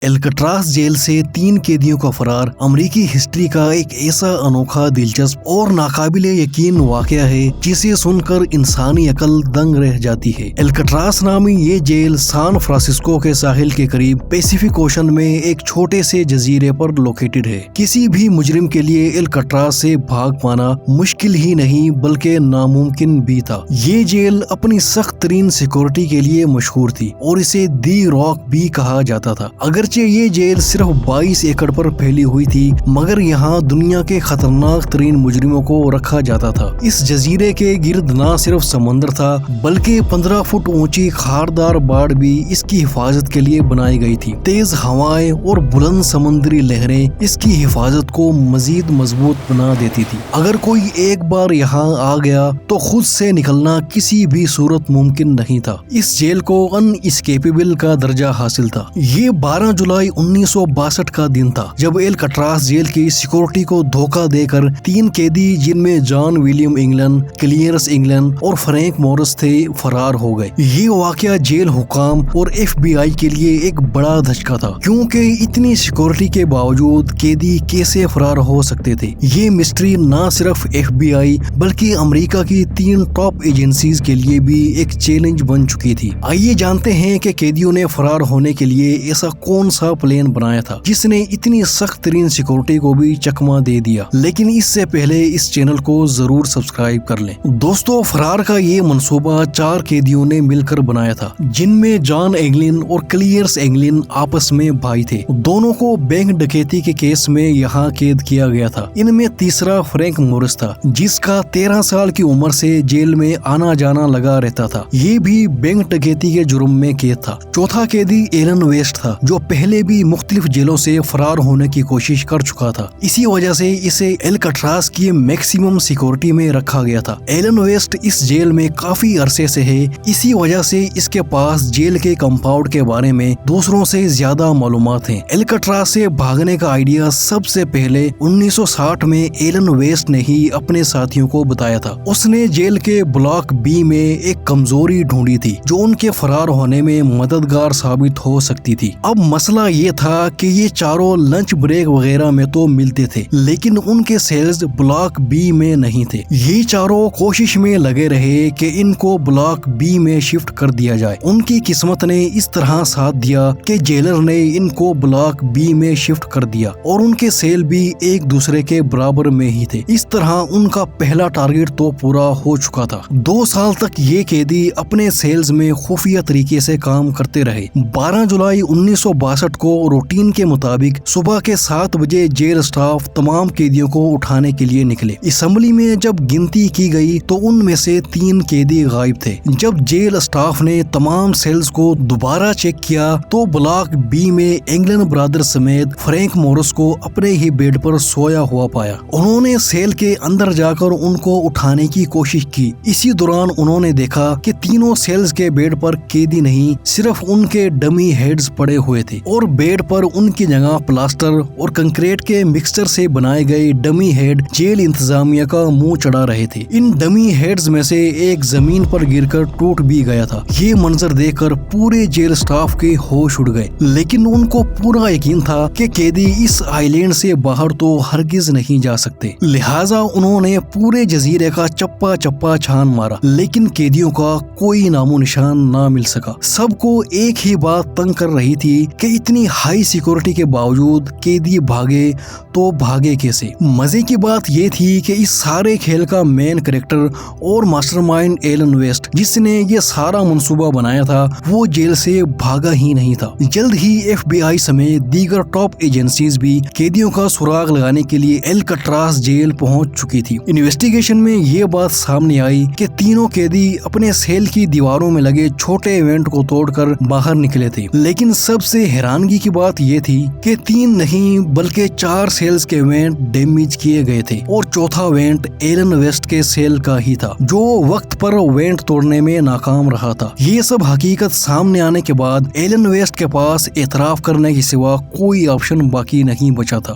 الکٹراس jail سے 3 قیدیوں کا فرار امریکی ہسٹری کا ایک ایسا انوکھا، دلچسپ اور ناقابل یقین واقعہ ہے جسے سن کر انسانی عقل دنگ رہ جاتی ہے۔ الکٹراس نامی یہ جیل سان فرانسسکو کے ساحل کے قریب پیسیفک اوشن میں ایک چھوٹے سے جزیرے پر لوکیٹڈ ہے۔ کسی بھی مجرم کے لیے الکٹراس سے بھاگ پانا مشکل ہی نہیں بلکہ ناممکن بھی تھا۔ یہ جیل اپنی سخت ترین سیکورٹی کے لیے مشہور تھی اور اسے دی راک بھی کہا جاتا تھا۔ اگرچہ یہ جیل صرف 22 ایکڑ پر پھیلی ہوئی تھی، مگر یہاں دنیا کے خطرناک ترین مجرموں کو رکھا جاتا تھا۔ اس جزیرے کے گرد نہ صرف سمندر تھا بلکہ 15 فٹ اونچی خاردار باڑ بھی اس کی حفاظت کے لیے بنائی گئی تھی۔ تیز ہوائیں اور بلند سمندری لہریں اس کی حفاظت کو مزید مضبوط بنا دیتی تھی۔ اگر کوئی ایک بار یہاں آ گیا تو خود سے نکلنا کسی بھی صورت ممکن نہیں تھا۔ اس جیل کو ان اسکیپیبل کا درجہ حاصل تھا۔ یہ 12 جولائی 1962 کا دن تھا جب الکٹراس جیل کی سیکورٹی کو دھوکہ دے کر 3 قیدی، جن میں جان ولیم انگلن، کلیئرس انگلن اور فرینک مورس تھے، فرار ہو گئے۔ یہ واقعہ جیل حکام اور FBI کے لیے ایک بڑا دھچکا تھا، کیونکہ اتنی سیکورٹی کے باوجود قیدی کیسے فرار ہو سکتے تھے۔ یہ مسٹری نہ صرف FBI بلکہ امریکہ کی 3 ٹاپ ایجنسیز کے لیے بھی ایک چیلنج بن چکی تھی۔ آئیے جانتے ہیں کہ قیدیوں نے فرار ہونے کے لیے ایسا کون سا پلان بنایا تھا جس نے اتنی سخت ترین سیکورٹی کو بھی چکما دے دیا۔ لیکن اس سے پہلے اس چینل کو ضرور سبسکرائب کر لیں۔ دوستو، فرار کا یہ منصوبہ 4 قیدیوں نے مل کر بنایا تھا، جن میں جان انگلن اور کلیئرس انگلن آپس میں بھائی تھے۔ دونوں کو بینک ڈکیتی کے کیس میں یہاں قید کیا گیا تھا۔ ان میں تیسرا فرینک مورس تھا، جس کا 13 سال کی عمر سے جیل میں آنا جانا لگا رہتا تھا۔ یہ بھی بینک ڈکیتی کے جرم میں قید تھا۔ چوتھا قیدی ایلن ویسٹ تھا، جو پہلے بھی مختلف جیلوں سے فرار ہونے کی کوشش کر چکا تھا۔ اسی وجہ سے اسے الکٹراس کی میکسیمم سیکورٹی میں رکھا گیا تھا۔ ایلن ویسٹ اس جیل میں کافی عرصے سے ہے، اسی وجہ سے اس کے پاس جیل کے کمپاؤنڈ کے بارے میں دوسروں سے زیادہ معلومات ہیں۔ الکٹراس سے بھاگنے کا آئیڈیا سب سے پہلے 1960 میں ایلن ویسٹ نے ہی اپنے ساتھیوں کو بتایا تھا۔ اس نے جیل کے بلاک B میں ایک کمزوری ڈھونڈی تھی جو ان کے فرار ہونے میں مددگار ثابت ہو سکتی تھی۔ اب مسئلہ یہ تھا کہ یہ چاروں لنچ بریک وغیرہ میں تو ملتے تھے، لیکن ان کے سیلز بلاک B میں نہیں تھے۔ یہ چاروں کوشش میں لگے رہے کہ ان کو بلاک B میں شفٹ کر دیا جائے۔ ان کی قسمت نے اس طرح ساتھ دیا کہ جیلر نے ان کو بلاک B میں شفٹ کر دیا اور ان کے سیل بھی ایک دوسرے کے برابر میں ہی تھے۔ اس طرح ان کا پہلا ٹارگٹ تو پورا ہو چکا تھا۔ 2 سال تک یہ قیدی اپنے سیلز میں خفیہ طریقے سے کام کرتے رہے۔ 12 جولائی 1962 کو روٹین کے مطابق صبح کے 7 بجے جیل سٹاف تمام قیدیوں کو اٹھانے کے لیے نکلے۔ اسمبلی میں جب گنتی کی گئی تو ان میں سے 3 قیدی غائب تھے۔ جب جیل سٹاف نے تمام سیلز کو دوبارہ چیک کیا تو بلاک B میں انگلن برادر سمیت فرینک مورس کو اپنے ہی بیڈ پر سویا ہوا پایا۔ انہوں نے سیل کے اندر جا کر ان کو اٹھانے کی کوشش کی۔ اسی دوران انہوں نے دیکھا کہ تینوں سیلز کے بیڈ پر قیدی نہیں، صرف ان کے ڈمی ہیڈز پڑے ہوئے تھے اور بیڈ پر ان کی جگہ پلاسٹر اور کنکریٹ کے مکسچر سے بنائے گئے ڈمی ہیڈ جیل انتظامیہ کا منہ چڑھا رہے تھے۔ ان ڈمی ہیڈز میں سے ایک زمین پر گر کر ٹوٹ بھی گیا تھا۔ یہ منظر دیکھ کر پورے جیل سٹاف کے ہوش اڑ گئے، لیکن ان کو پورا یقین تھا کہ قیدی اس آئی لینڈ سے باہر تو ہرگز نہیں جا سکتے۔ لہٰذا انہوں نے پورے جزیرے کا چپا چپا چھان مارا، لیکن قیدیوں کا کوئی نام و نشان نہ مل سکا۔ سب کو ایک ہی بات تنگ کر رہی تھی کہ اتنی ہائی سیکورٹی کے باوجود قیدی بھاگے تو بھاگے کیسے۔ مزے کی بات یہ تھی کہ اس سارے کھیل کا مین کریکٹر اور ماسٹر مائنڈ ایلن ویسٹ، جس نے یہ سارا منصوبہ بنایا تھا، وہ جیل سے بھاگا ہی نہیں تھا۔ جلد ہی FBI سمیت دیگر ٹاپ ایجنسیز بھی قیدیوں کا سراغ لگانے کے لیے الکٹراس جیل پہنچ چکی تھی۔ انویسٹیگیشن میں یہ بات سامنے آئی کہ تینوں قیدی اپنے سیل کی دیواروں میں لگے چھوٹے ایونٹ کو توڑ کر باہر نکلے تھے، لیکن سب سے حیرانگی کی بات یہ تھی کہ 3 نہیں بلکہ 4 سیلز کے وینٹ ڈیمیج کیے گئے تھے اور چوتھا وینٹ ایلن ویسٹ کے سیل کا ہی تھا، جو وقت پر وینٹ توڑنے میں ناکام رہا تھا۔ یہ سب حقیقت سامنے آنے کے بعد ایلن ویسٹ کے پاس اعتراف کرنے کے سوا کوئی آپشن باقی نہیں بچا تھا۔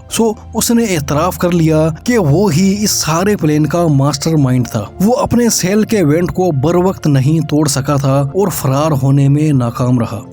اس نے اعتراف کر لیا کہ وہ ہی اس سارے پلان کا ماسٹر مائنڈ تھا۔ وہ اپنے سیل کے وینٹ کو بر وقت نہیں توڑ سکا تھا اور فرار ہونے میں ناکام رہا۔